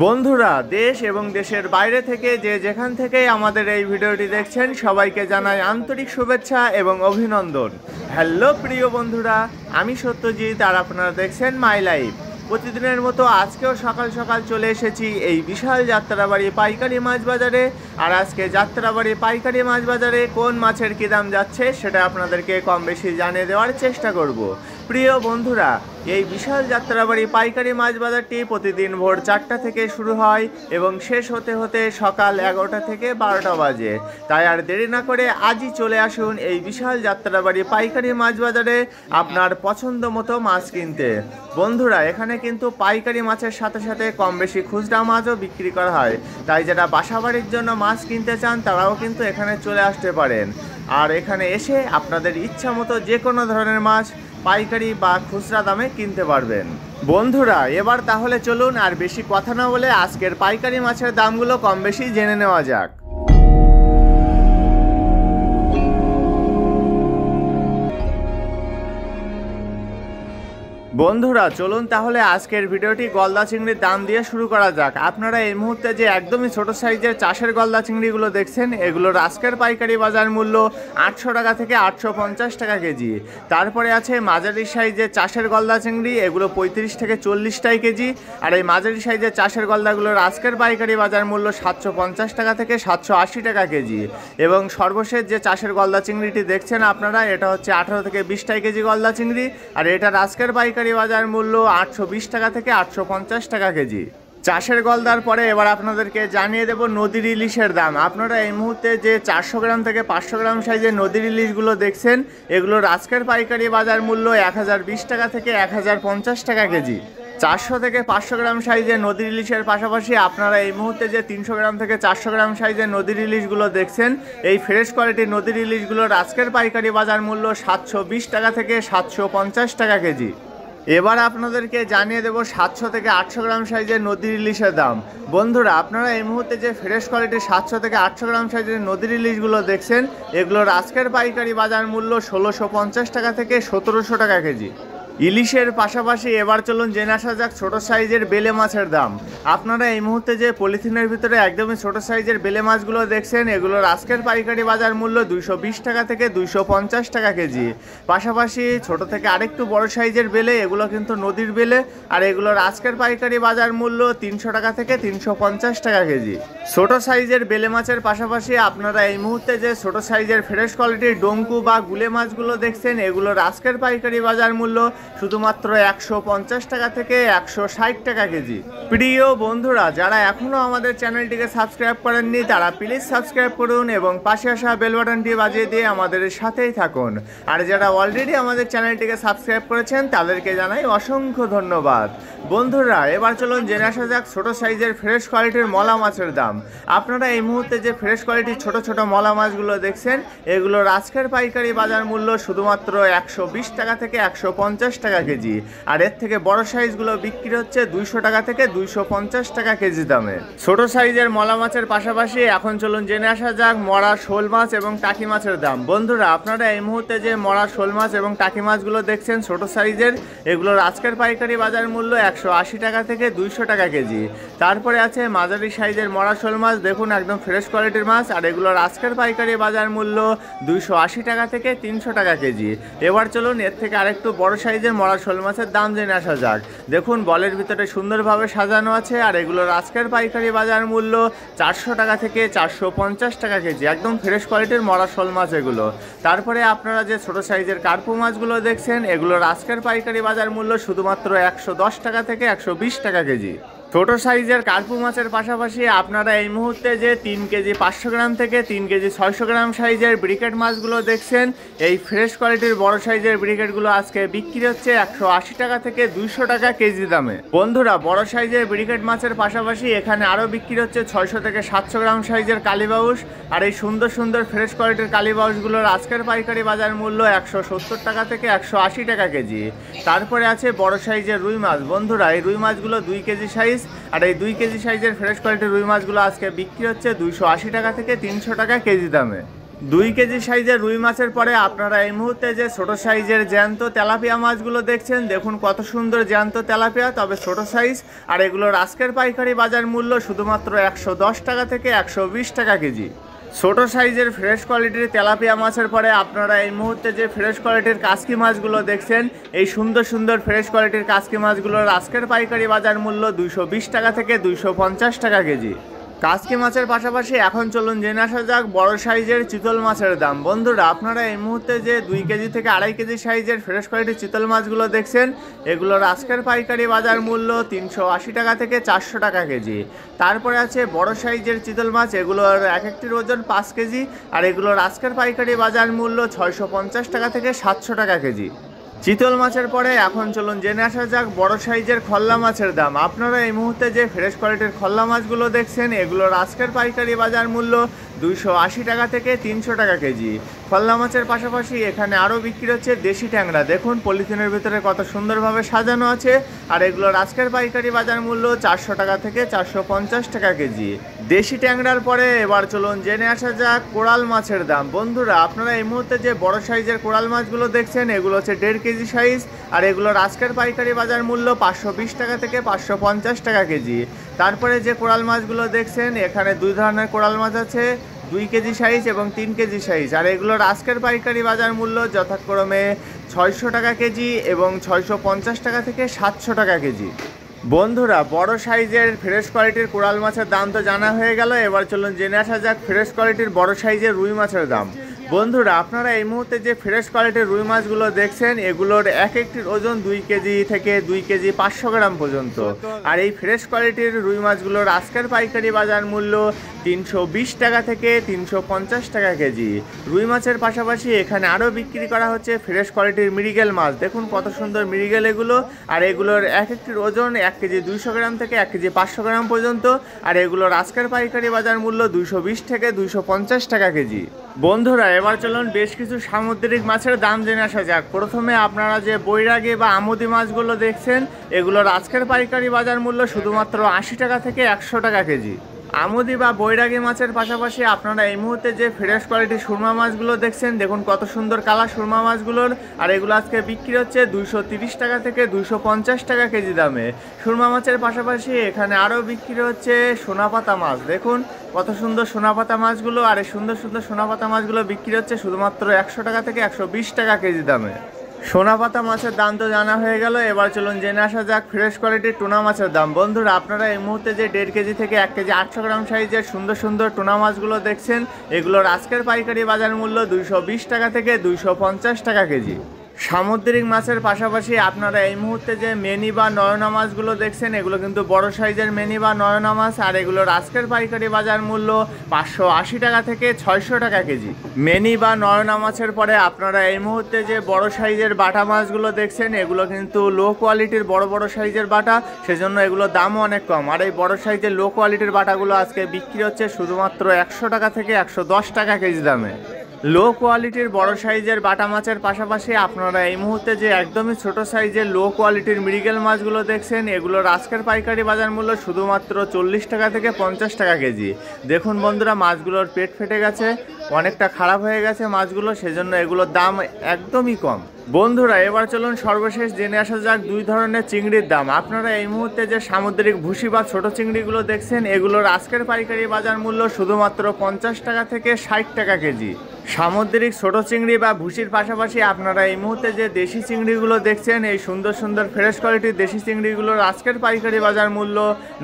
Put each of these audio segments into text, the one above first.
বন্ধুরা, দেশ এবং দেশের বাইরে থেকে যে যেখান থেকে আমাদের এই ভিডিওটি দেখছেন সবাইকে জানাই আন্তরিক শুভেচ্ছা এবং অভিনন্দন। হ্যালো প্রিয় বন্ধুরা, আমি সত্যজিৎ আর আপনারা দেখছেন মাই লাইফ। প্রতিদিনের মতো আজকেও সকাল সকাল চলে এসেছি এই বিশাল যাত্রাবাড়ি পাইকারি মাছ বাজারে। আর আজকে যাত্রাবাড়ি পাইকারি মাছ বাজারে কোন মাছের কী দাম যাচ্ছে সেটা আপনাদেরকে কম বেশি জানিয়ে দেওয়ার চেষ্টা করব। প্রিয় বন্ধুরা, এই বিশাল যাত্রাবাড়ি পাইকারি মাছ বাজারটি প্রতিদিন ভোর 4টা থেকে শুরু হয় এবং শেষ হতে হতে সকাল 11টা থেকে 12টা বাজে। তাই আর দেরি না করে আজই চলে আসুন এই বিশাল যাত্রাবাড়ি পাইকারি মাছ বাজারে আপনার পছন্দ মতো মাছ কিনতে। বন্ধুরা, এখানে কিন্তু পাইকারি মাছের সাথে সাথে কম বেশি খুচরা মাছও বিক্রি করা হয়। তাই যারা বাসাবাড়ির জন্য মাছ কিনতে চান তারাও কিন্তু এখানে চলে আসতে পারেন। আর এখানে এসে আপনাদের ইচ্ছা মতো যে কোনো ধরনের মাছ পাইকারি বা খুচরা দামে কিনতে পারবেন। বন্ধুরা, এবার তাহলে চলুন আর বেশি কথা না বলে আজকের পাইকারি মাছের দামগুলো কম বেশি জেনে নেওয়া যাক। বন্ধুরা, চলুন তাহলে আজকের ভিডিওটি গলদা চিংড়ির দাম দিয়ে শুরু করা যাক। আপনারা এই মুহূর্তে যে একদমই ছোট সাইজের চাষের গলদা চিংড়িগুলো দেখছেন, এগুলোর আজকের পাইকারি বাজার মূল্য 800 টাকা থেকে 850 টাকা কেজি। তারপরে আছে মাঝারি সাইজের চাষের গলদা চিংড়ি, এগুলো 35 থেকে 40 টাকা কেজি। আর এই মাঝারি সাইজের চাষের গলদাগুলোর আজকের পাইকারি বাজার মূল্য 750 টাকা থেকে 780 টাকা কেজি। এবং সর্বশেষ যে চাষের গলদা চিংড়িটি দেখছেন আপনারা, এটা হচ্ছে 18 থেকে 20 টাকা কেজি গলদা চিংড়ি। আর এটার আজকের পাইকারি বাজার মূল্য 820 টাকা থেকে 850 টাকা কেজি। চাষের গলদার পরে এবার আপনাদেরকে জানিয়ে দেব নদীর ইলিশের দাম। আপনারা এই মুহূর্তে যে 400 গ্রাম থেকে 500 গ্রাম সাইজের নদীর ইলিশগুলো দেখছেন, এগুলোর আজকের পাইকারি বাজার মূল্য 1020 টাকা থেকে 1050 টাকা কেজি। 400 থেকে 500 গ্রাম সাইজের নদীর ইলিশের পাশাপাশি আপনারা এই মুহূর্তে যে 300 গ্রাম থেকে 400 গ্রাম সাইজের নদীর ইলিশগুলো দেখছেন, এই ফ্রেশ কোয়ালিটির নদীর ইলিশগুলোর আজকের পাইকারি বাজার মূল্য 720 টাকা থেকে 750 টাকা কেজি। এবার আপনাদেরকে জানিয়ে দেব 700 থেকে 800 গ্রাম সাইজের নদীর ইলিশের দাম। বন্ধুরা, আপনারা এই মুহূর্তে যে ফ্রেশ কোয়ালিটির 700 থেকে 800 গ্রাম সাইজের নদীর ইলিশগুলো দেখছেন, এগুলোর আজকের পাইকারি বাজার মূল্য 1650 টাকা থেকে 1700 টাকা কেজি। ইলিশের পাশাপাশি এবার চলুন জেনে আসা যাক ছোট সাইজের বেলে মাছের দাম। আপনারা এই মুহূর্তে যে পলিথিনের ভিতরে একদমই ছোট সাইজের বেলে মাছগুলো দেখছেন, এগুলোর আজকের পাইকারি বাজার মূল্য 220 টাকা থেকে 250 টাকা কেজি। পাশাপাশি ছোট থেকে আরেকটু বড় সাইজের বেলে, এগুলো কিন্তু নদীর বেলে, আর এগুলোর আজকের পাইকারি বাজার মূল্য 300 টাকা থেকে 350 টাকা কেজি। ছোট সাইজের বেলে মাছের পাশাপাশি আপনারা এই মুহূর্তে যে ছোট সাইজের ফ্রেশ কোয়ালিটির ডঙ্কু বা গুলে মাছগুলো দেখছেন, এগুলোর আজকের পাইকারি বাজার মূল্য শুধুমাত্র 150 টাকা থেকে 160 টাকা কেজি। প্রিয় বন্ধুরা, যারা এখনও আমাদের চ্যানেলটিকে সাবস্ক্রাইব করেননি তারা প্লিজ সাবস্ক্রাইব করুন এবং পাশে আসা বেল বাটনটি বাজিয়ে দিয়ে আমাদের সাথেই থাকুন। আর যারা অলরেডি আমাদের চ্যানেলটিকে সাবস্ক্রাইব করেছেন তাদেরকে জানাই অসংখ্য ধন্যবাদ। বন্ধুরা, এবার চলুন জেনে আসা যাক ছোট সাইজের ফ্রেশ কোয়ালিটির মলা মাছের দাম। আপনারা এই মুহূর্তে যে ফ্রেশ কোয়ালিটির ছোট ছোট মলা মাছগুলো দেখছেন, এগুলোর আজকের পাইকারি বাজার মূল্য শুধুমাত্র 120 টাকা থেকে 150 টাকা কেজি। আর এর থেকে বড় সাইজগুলো বিক্রি হচ্ছে 200 টাকা থেকে 250 টাকা কেজি দামে। ছোট সাইজের মলা মাছের পাশাপাশি এখন চলুন জেনে আসা যাক মরা শোল মাছ এবং টাকি মাছের দাম। বন্ধুরা, আপনারা এই মুহূর্তে যে মরা শোল মাছ এবং টাকি মাছগুলো দেখছেন ছোট সাইজের, এগুলোর আজকের পাইকারি বাজার মূল্য 180 টাকা থেকে 200 টাকা কেজি। তারপরে আছে মাঝারি সাইজের মরা শোল মাছ, দেখুন একদম ফ্রেশ কোয়ালিটির মাছ, আর এগুলোর আজকের পাইকারি বাজার মূল্য 280 টাকা থেকে 300 টাকা কেজি। এবার চলুন এর থেকে আরেকটু বড় সাইজের মরা শোল মাছের দাম জেনে আসা যাক। দেখুন বলের ভিতরে সুন্দরভাবে সাজানো আছে, আর এগুলোর আজকের পাইকারি বাজার মূল্য 400 টাকা থেকে 450 টাকা কেজি। একদম ফ্রেশ কোয়ালিটির মরা শোল মাছ এগুলো। তারপরে আপনারা যে ছোট সাইজের কার্পু মাছগুলো দেখছেন, এগুলোর আজকের পাইকারি বাজার মূল্য শুধুমাত্র 110 টাকা থেকে 120 টাকা কেজি। ছোট সাইজের কার্পু মাছের পাশাপাশি আপনারা এই মুহূর্তে যে 3 কেজি 500 গ্রাম থেকে 3 কেজি 600 গ্রাম সাইজের ব্রিকেট মাছগুলো দেখছেন, এই ফ্রেশ কোয়ালিটির বড় সাইজের ব্রিকেটগুলো আজকে বিক্রি হচ্ছে 180 টাকা থেকে 200 টাকা কেজি দামে। বন্ধুরা, বড় সাইজের ব্রিকেট মাছের পাশাপাশি এখানে আরও বিক্রি হচ্ছে 600 থেকে 700 গ্রাম সাইজের কালীবাউস। আর এই সুন্দর সুন্দর ফ্রেশ কোয়ালিটির কালীবাউসগুলোর আজকের পাইকারি বাজার মূল্য 170 টাকা থেকে 180 টাকা কেজি। তারপরে আছে বড় সাইজের রুই মাছ। বন্ধুরা, এই রুই মাছগুলো 2 কেজি সাইজ, আর এই 2 কেজি সাইজের ফ্রেশ কোয়ালিটির রুই মাছগুলো আজকে বিক্রি হচ্ছে 280 টাকা থেকে 300 টাকা কেজি দামে। 2 কেজি সাইজের রুই মাছের পরে আপনারা এই মুহূর্তে যে ছোট সাইজের জ্যান্ত তেলাপিয়া মাছগুলো দেখছেন, দেখুন কত সুন্দর জ্যান্ত তেলাপিয়া, তবে ছোট সাইজ। আর এগুলোর আজকের পাইকারি বাজার মূল্য শুধুমাত্র 110 টাকা থেকে 120 টাকা কেজি। ছোট সাইজের ফ্রেশ কোয়ালিটির তেলাপিয়া মাছের পরে আপনারা এই মুহূর্তে যে ফ্রেশ কোয়ালিটির কাসকি মাছগুলো দেখছেন, এই সুন্দর সুন্দর ফ্রেশ কোয়ালিটির কাসকি মাছগুলোর আজকের পাইকারি বাজার মূল্য 220 টাকা থেকে 250 টাকা কেজি। কাসকি মাছের পাশাপাশি এখন চলুন জেনে আসা যাক বড় সাইজের চিতল মাছের দাম। বন্ধুরা, আপনারা এই মুহূর্তে যে 2 কেজি থেকে 2.5 কেজি সাইজের ফ্রেশ কোয়ালিটির চিতল মাছগুলো দেখছেন, এগুলোর আজকের পাইকারি বাজার মূল্য 380 টাকা থেকে 400 টাকা কেজি। তারপরে আছে বড় সাইজের চিতল মাছ, এগুলোর এক একটির ওজন 5 কেজি, আর এগুলোর আজকের পাইকারি বাজার মূল্য 650 টাকা থেকে 700 টাকা কেজি। চিতল মাছের পরে এখন চলুন জেনে আসা যাক বড় সাইজের খল্লা মাছের দাম। আপনারা এই মুহূর্তে যে ফ্রেশ কোয়ালিটির খল্লা মাছগুলো দেখছেন, এগুলোর আজকের পাইকারি বাজার মূল্য 280 টাকা থেকে 300 টাকা কেজি। খল্লা মাছের পাশাপাশি এখানে আরও বিক্রি হচ্ছে দেশি ট্যাংরা, দেখুন পলিথিনের ভিতরে কত সুন্দরভাবে সাজানো আছে, আর এগুলোর আজকের পাইকারি বাজার মূল্য 400 টাকা থেকে 450 টাকা কেজি। দেশি ট্যাংরার পরে এবার চলুন জেনে আসা যাক কোরাল মাছের দাম। বন্ধুরা, আপনারা এই মুহূর্তে যে বড় সাইজের কোরাল মাছগুলো দেখছেন, এগুলো হচ্ছে 1.5 কেজি সাইজ, আর এগুলোর আজকের পাইকারি বাজার মূল্য 520 টাকা থেকে 550 টাকা কেজি। তারপরে যে কোরাল মাছগুলো দেখছেন, এখানে 2 ধরনের কোরাল মাছ আছে, 2 কেজি সাইজ এবং 3 কেজি সাইজ, আর এগুলোর আজকের পাইকারি বাজার মূল্য যথাক্রমে 600 টাকা কেজি এবং 650 টাকা থেকে 700 টাকা কেজি। বন্ধুরা, বড় সাইজের ফ্রেশ কোয়ালিটির কোরাল মাছের দাম তো জানা হয়ে গেল, এবার চলুন জেনে আসা যাক ফ্রেশ কোয়ালিটির বড় সাইজের রুই মাছের দাম। বন্ধুরা, আপনারা এই মুহূর্তে যে ফ্রেশ কোয়ালিটির রুই মাছগুলো দেখছেন, এগুলোর এক একটির ওজন 2 কেজি থেকে 2 কেজি 500 গ্রাম পর্যন্ত, আর এই ফ্রেশ কোয়ালিটির রুই মাছগুলোর আজকের পাইকারি বাজার মূল্য 320 টাকা থেকে 350 টাকা কেজি। রুই মাছের পাশাপাশি এখানে আরও বিক্রি করা হচ্ছে ফ্রেশ কোয়ালিটির মৃগেল মাছ, দেখুন কত সুন্দর মৃগেল এগুলো, আর এগুলোর এক একটির ওজন 1 কেজি 200 গ্রাম থেকে 1 কেজি 500 গ্রাম পর্যন্ত, আর এগুলোর আজকের পাইকারি বাজার মূল্য 220 থেকে 250 টাকা কেজি। বন্ধুরা, এবার চলুন বেশ কিছু সামুদ্রিক মাছের দাম জেনে আসা যাক। প্রথমে আপনারা যে বৈরাগী বা আমুদি মাছগুলো দেখছেন, এগুলোর আজকের পাইকারি বাজার মূল্য শুধুমাত্র 80 টাকা থেকে 100 টাকা কেজি। আমুদি বা বৈরাগী মাছের পাশাপাশি আপনারা এই মুহূর্তে যে ফ্রেশ কোয়ালিটির সুরমা মাছগুলো দেখছেন, দেখুন কত সুন্দর কালার সুরমা মাছগুলোর, আর এগুলো আজকে বিক্রি হচ্ছে 230 টাকা থেকে 250 টাকা কেজি দামে। সুরমা মাছের পাশাপাশি এখানে আরও বিক্রি হচ্ছে সোনাপাতা মাছ, দেখুন কত সুন্দর সোনাপাতা মাছগুলো, আর এই সুন্দর সুন্দর সোনাপাতা মাছগুলো বিক্রি হচ্ছে শুধুমাত্র 100 টাকা থেকে 120 টাকা কেজি দামে। সোনাপাতা মাছের দাম তো জানা হয়ে গেল, এবার চলুন জেনে আসা যাক ফ্রেশ কোয়ালিটির টুনা মাছের দাম। বন্ধুরা, আপনারা এই মুহূর্তে যে 1.5 কেজি থেকে 1 কেজি 800 গ্রাম সাইজের সুন্দর সুন্দর টুনা মাছগুলো দেখছেন, এগুলোর আজকের পাইকারি বাজার মূল্য 220 টাকা থেকে 250 টাকা কেজি। সামুদ্রিক মাছের পাশাপাশি আপনারা এই মুহূর্তে যে মেনি বা নয়না মাছগুলো দেখছেন, এগুলো কিন্তু বড় সাইজের মেনি বা নয়না মাছ, আর এগুলোর আজকের পাইকারি বাজার মূল্য 580 টাকা থেকে 600 টাকা কেজি। মেনি বা নয়না মাছের পরে আপনারা এই মুহূর্তে যে বড় সাইজের বাটা মাছগুলো দেখছেন, এগুলো কিন্তু লো কোয়ালিটির বড় বড় সাইজের বাটা, সেজন্য এগুলোর দামও অনেক কম, আর এই বড় সাইজের লো কোয়ালিটির বাটাগুলো আজকে বিক্রি হচ্ছে শুধুমাত্র 100 টাকা থেকে 110 টাকা কেজি দামে। লো কোয়ালিটির বড় সাইজের বাটা মাছের পাশাপাশি আপনারা এই মুহূর্তে যে একদমই ছোট সাইজের লো কোয়ালিটির মৃগেল মাছগুলো দেখছেন, এগুলোর আজকের পাইকারি বাজার মূল্য শুধুমাত্র 40 টাকা থেকে 50 টাকা কেজি। দেখুন বন্ধুরা, মাছগুলোর পেট ফেটে গেছে, অনেকটা খারাপ হয়ে গেছে মাছগুলো, সেজন্য এগুলোর দাম একদমই কম। বন্ধুরা, এবার চলুন সর্বশেষ জেনে আসা যাক 2 ধরনের চিংড়ির দাম। আপনারা এই মুহূর্তে যে সামুদ্রিক ভুসি বা ছোট চিংড়িগুলো দেখছেন, এগুলোর আজকের পাইকারি বাজার মূল্য শুধুমাত্র 50 টাকা থেকে 60 টাকা কেজি। সামুদ্রিক ছোট চিংড়ি বা ভুসির পাশাপাশি আপনারা এই মুহূর্তে যে দেশি চিংড়িগুলো দেখছেন, এই সুন্দর সুন্দর ফ্রেশ কোয়ালিটির দেশি চিংড়িগুলোর আজকের পাইকারি বাজার মূল্য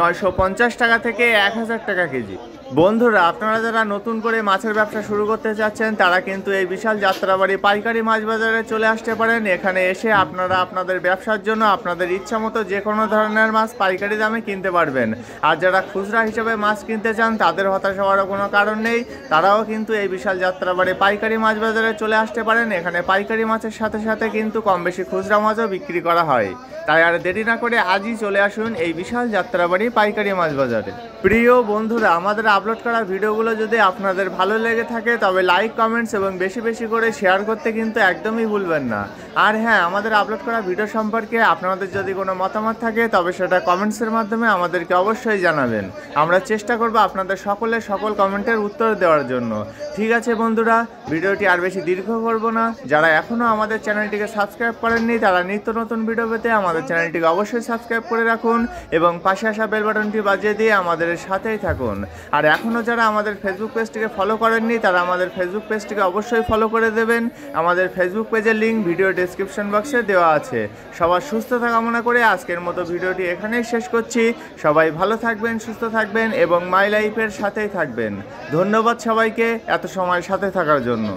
950 টাকা থেকে 1000 টাকা কেজি। বন্ধুরা, আপনারা যারা নতুন করে মাছের ব্যবসা শুরু করতে চাচ্ছেন, তারা কিন্তু এই বিশাল যাত্রাবাড়ি পাইকারি মাছ বাজারে চলে আসতে পারেন। এখানে এসে আপনারা আপনাদের ব্যবসার জন্য আপনাদের ইচ্ছা মতো যে কোনো ধরনের মাছ পাইকারি দামে কিনতে পারবেন। আর যারা খুচরা হিসেবে মাছ কিনতে চান, তাদের হতাশ হওয়ারও কোনো কারণ নেই, তারাও কিন্তু এই বিশাল যাত্রাবাড়ি পাইকারি মাছ বাজারে চলে আসতে পারেন। এখানে পাইকারি মাছের সাথে সাথে কিন্তু কম বেশি খুচরা মাছও বিক্রি করা হয়। তাই আর দেরি না করে আজই চলে আসুন এই বিশাল যাত্রাবাড়ি পাইকারি মাছ বাজারে। প্রিয় বন্ধুরা, আমাদের আপলোড করা ভিডিওগুলো যদি আপনাদের ভালো লেগে থাকে তবে লাইক, কমেন্টস এবং বেশি বেশি করে শেয়ার করতে কিন্তু একদমই ভুলবেন না। আর হ্যাঁ, আমাদের আপলোড করা ভিডিও সম্পর্কে আপনাদের যদি কোনো মতামত থাকে তবে সেটা কমেন্টসের মাধ্যমে আমাদেরকে অবশ্যই জানাবেন। আমরা চেষ্টা করব আপনাদের সকল কমেন্টের উত্তর দেওয়ার জন্য। ঠিক আছে বন্ধুরা, ভিডিওটি আর বেশি দীর্ঘ করব না। যারা এখনও আমাদের চ্যানেলটিকে সাবস্ক্রাইব করেননি তারা নিত্য নতুন ভিডিও পেতে আমাদের চ্যানেলটিকে অবশ্যই সাবস্ক্রাইব করে রাখুন এবং পাশে আসা বেল বাটনটি বাজিয়ে দিয়ে আমাদের সাথেই থাকুন। আর এখনও যারা আমাদের ফেসবুক পেজটিকে ফলো করেননি তারা আমাদের ফেসবুক পেজটিকে অবশ্যই ফলো করে দেবেন। আমাদের ফেসবুক পেজের লিঙ্ক ভিডিও ডেসক্রিপশন বক্সে দেওয়া আছে। সবার সুস্থতা কামনা করে আজকের মতো ভিডিওটি এখানেই শেষ করছি। সবাই ভালো থাকবেন, সুস্থ থাকবেন এবং মাই লাইফের সাথেই থাকবেন। ধন্যবাদ সবাইকে এত সময় সাথে থাকার জন্য।